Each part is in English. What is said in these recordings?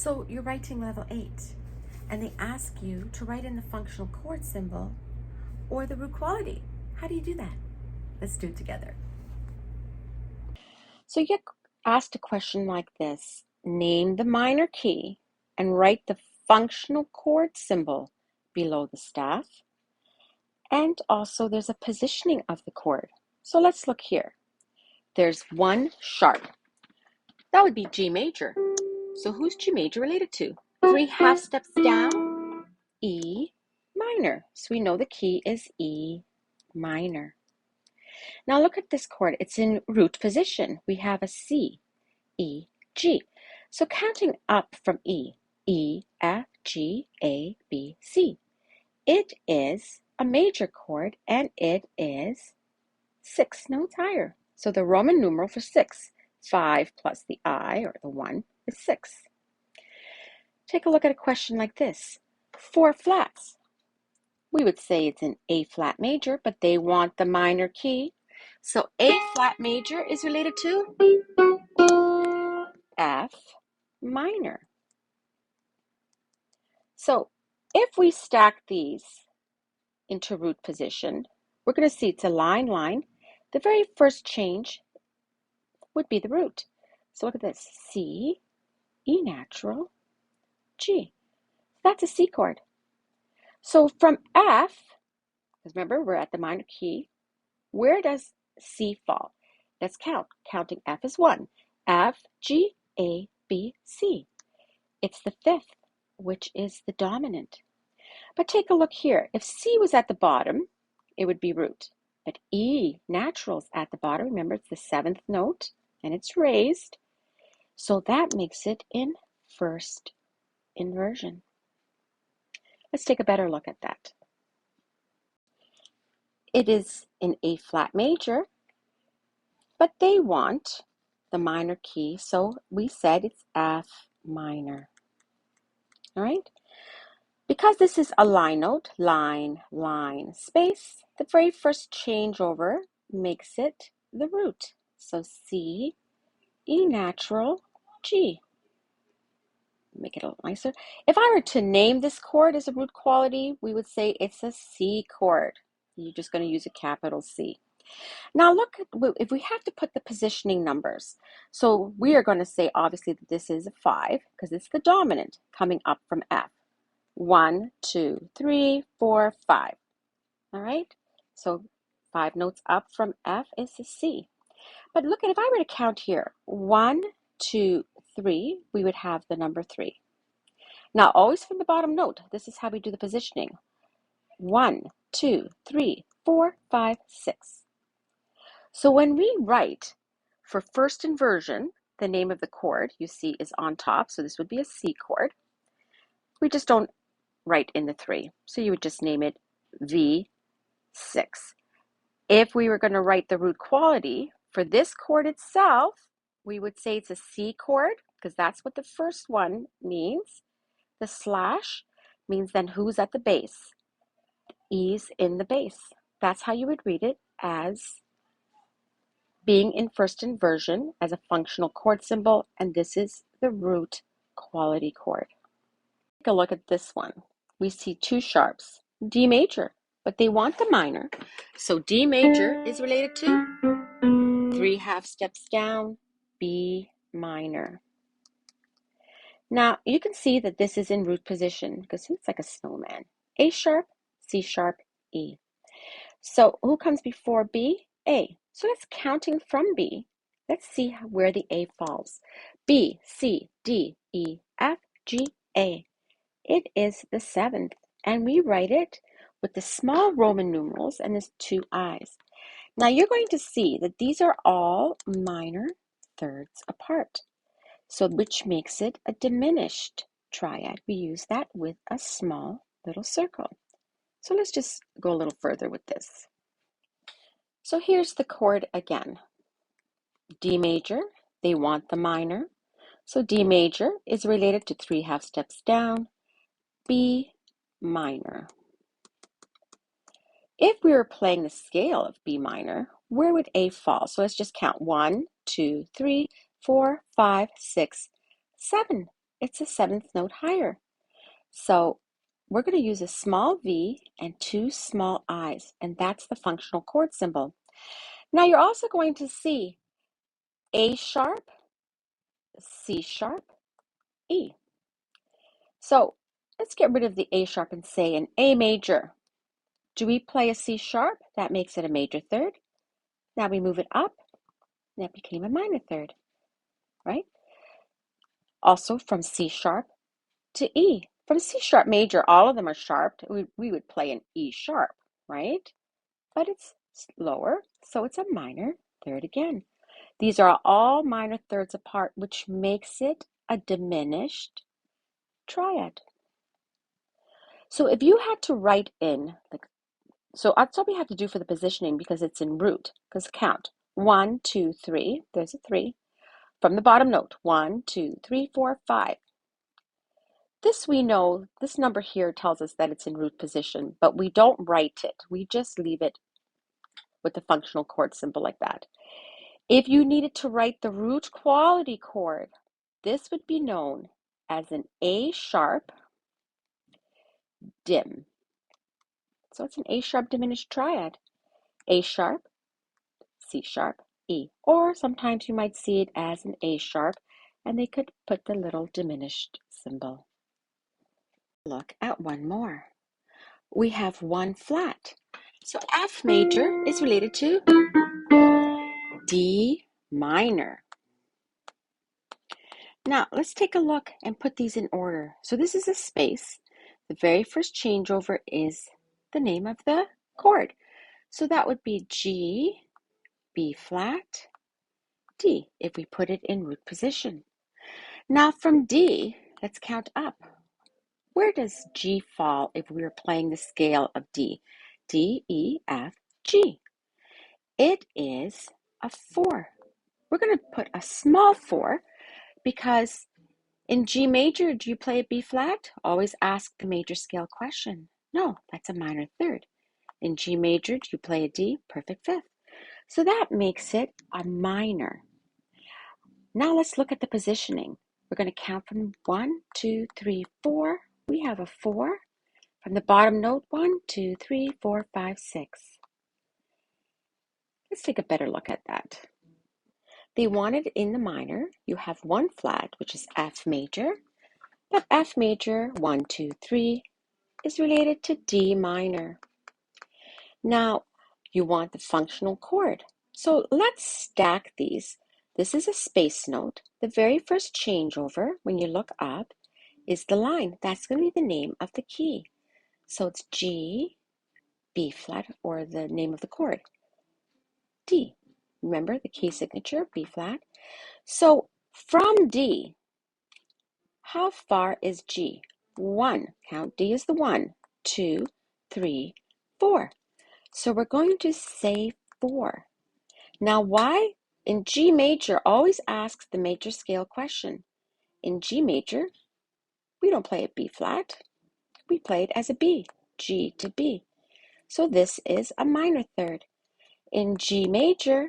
So you're writing level 8, and they ask you to write in the functional chord symbol or the root quality. How do you do that? Let's do it together. So you get asked a question like this: name the minor key and write the functional chord symbol below the staff. And also there's a positioning of the chord. So let's look here. There's one sharp. That would be G major. So who's G major related to? 3 half steps down, E minor. So we know the key is E minor. Now look at this chord. It's in root position. We have a C, E, G. So counting up from E, E, F, G, A, B, C. It is a major chord and it is 6 notes higher. So the Roman numeral for 6, 5 plus the I or the 1 is 6. Take a look at a question like this. 4 flats. We would say it's an A flat major, but they want the minor key. So A flat major is related to F minor. So if we stack these into root position, we're going to see it's a line, line. The very first change would be the root. So look at this, C, E natural, G. That's a C chord. So from F, because remember we're at the minor key, where does C fall? Let's count. Counting F is 1. F, G, A, B, C. It's the 5th, which is the dominant. But take a look here. If C was at the bottom, it would be root. But E natural's at the bottom. Remember, it's the 7th note, and it's raised. So that makes it in first inversion. Let's take a better look at that. It is in A flat major, but they want the minor key, so we said it's F minor. All right? Because this is a line note, line, line, space, the very first changeover makes it the root. So C, E natural, G. Make it a little nicer. If I were to name this chord as a root quality, we would say it's a C chord. You're just going to use a capital C. Now look, if we have to put the positioning numbers, so we are going to say obviously that this is a 5 because it's the dominant coming up from F. 1, 2, 3, 4, 5. All right, so 5 notes up from F is a C. But look at, if I were to count here, 1, 2, 3, we would have the number 3. Now always from the bottom note, this is how we do the positioning. 1, 2, 3, 4, 5, 6. So when we write for first inversion, the name of the chord you see is on top, so this would be a C chord. We just don't write in the 3, so you would just name it V6. If we were going to write the root quality for this chord itself, we would say it's a C chord, because that's what the first one means. The slash means then who's at the base? E's in the base. That's how you would read it, as being in first inversion as a functional chord symbol, and this is the root quality chord. Take a look at this one. We see 2 sharps, D major, but they want the minor. So D major is related to 3 half steps down, B minor. Now you can see that this is in root position because it's like a snowman. A sharp, C sharp, E. So who comes before B? A. So that's counting from B. Let's see where the A falls. B, C, D, E, F, G, A. It is the 7th, and we write it with the small Roman numerals and there's 2 I's. Now you're going to see that these are all minor thirds apart, so which makes it a diminished triad. We use that with a small little circle. So let's just go a little further with this. So here's the chord again. D major, they want the minor. So D major is related to 3 half steps down, B minor. If we were playing the scale of B minor, where would A fall? So let's just count 1, 2, 3, 4, 5, 6, 7. it's a seventh note higher. So we're going to use a small V and two small I's, and that's the functional chord symbol. Now you're also going to see A sharp, C sharp, E. So let's get rid of the A sharp and say an A major. Do we play a C sharp? That makes it a major third. Now we move it up, and that became a minor third, right? Also from C sharp to E. From C sharp major, all of them are sharp. We would play an E sharp, right? But it's lower, so it's a minor third again. These are all minor thirds apart, which makes it a diminished triad. So if you had to write in, so that's all we have to do for the positioning because it's in root, because count. 1, 2, 3, there's a 3. From the bottom note, 1, 2, 3, 4, 5. This we know, this number here tells us that it's in root position, but we don't write it. We just leave it with the functional chord symbol like that. If you needed to write the root quality chord, this would be known as an A sharp dim. So it's an A sharp diminished triad. A sharp, C sharp, E. Or sometimes you might see it as an A sharp, and they could put the little diminished symbol. Look at one more. We have one flat. So F major is related to D minor. Now let's take a look and put these in order. So this is a space. The very first changeover is the name of the chord. So that would be G, B flat, D, if we put it in root position. Now from D, let's count up. Where does G fall if we were playing the scale of D? D, E, F, G. It is a 4. We're going to put a small 4 because in G major, do you play a B flat? Always ask the major scale question. No, that's a minor third. In G major, do you play a D? Perfect fifth. So that makes it a minor. Now let's look at the positioning. We're going to count from 1, 2, 3, 4. We have a 4. From the bottom note, 1, 2, 3, 4, 5, 6. Let's take a better look at that. They wanted in the minor, you have one flat, which is F major, but F major, 1, 2, 3, is related to D minor. Now, you want the functional chord. So let's stack these. This is a space note. The very first changeover, when you look up, is the line. That's going to be the name of the key. So it's G, B flat, or the name of the chord, D. Remember the key signature, B flat. So from D, how far is G? 1. Count D is the 1, 2, 3, 4. So we're going to say 4. Now why? In G major, always asks the major scale question. In G major, we don't play it B flat. We play it as a B, G to B. So this is a minor third. In G major,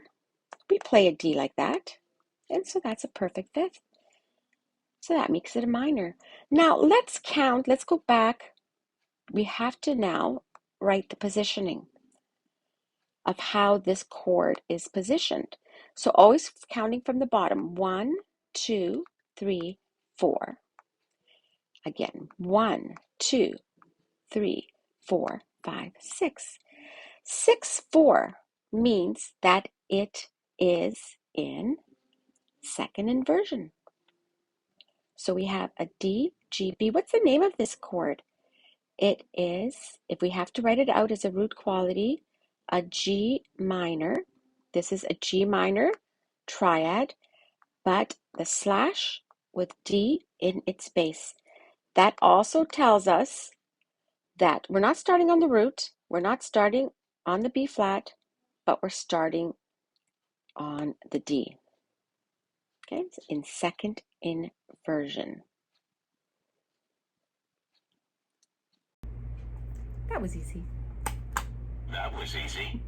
we play a D like that. And so that's a perfect fifth. So that makes it a minor. Now let's count, let's go back. We have to now write the positioning of how this chord is positioned. So always counting from the bottom, 1, 2, 3, 4. Again, 1, 2, 3, 4, 5, 6. 6, 4 means that it is in second inversion. So we have a D, G, B. What's the name of this chord? It is, if we have to write it out as a root quality, a G minor. This is a G minor triad, but the slash with D in its base. That also tells us that we're not starting on the root, we're not starting on the B flat, but we're starting on the D. Okay, it's in second inversion. That was easy. That was easy.